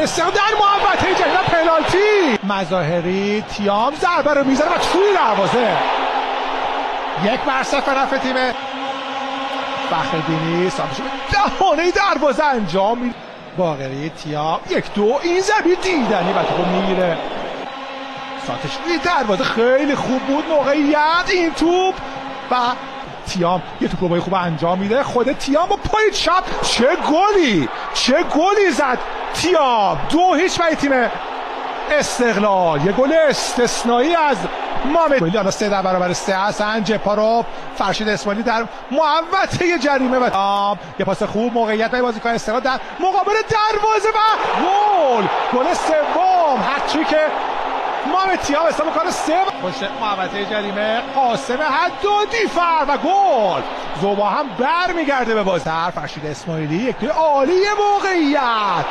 استقلال در محوطه جریمه پنالتی. مظاهری تیام ضربه رو میزنه و توی دروازه. 1-0 نفع تیم فخرالدینی سامش به دهانه دروازه انجام میده. باقری تیام 1-2 این ضربه دیدنی و توپ میگیره. ساتش روی دروازه خیلی خوب بود موقعیت این توپ و تیام یه توپ رو خوب انجام میده. خود تیام با پای چپ چه گلی زد تیام. 2-0 برای تیم استقلال. یه گل استثنایی از محمد. الان 3 در برابر 3 حسن جپارو فرشید اسماعیلی در محوطه جریمه و یه پاس خوب موقعیت برای بازیکن استقلال در مقابل دروازه و گل سوم هتریک محمد تیام استقلال کار 3 پشت محوطه جریمه. قاسم حدادی و گل. زوبا هم برمیگرده به بازی. فرشید اسماعیلی یک عالی موقعیت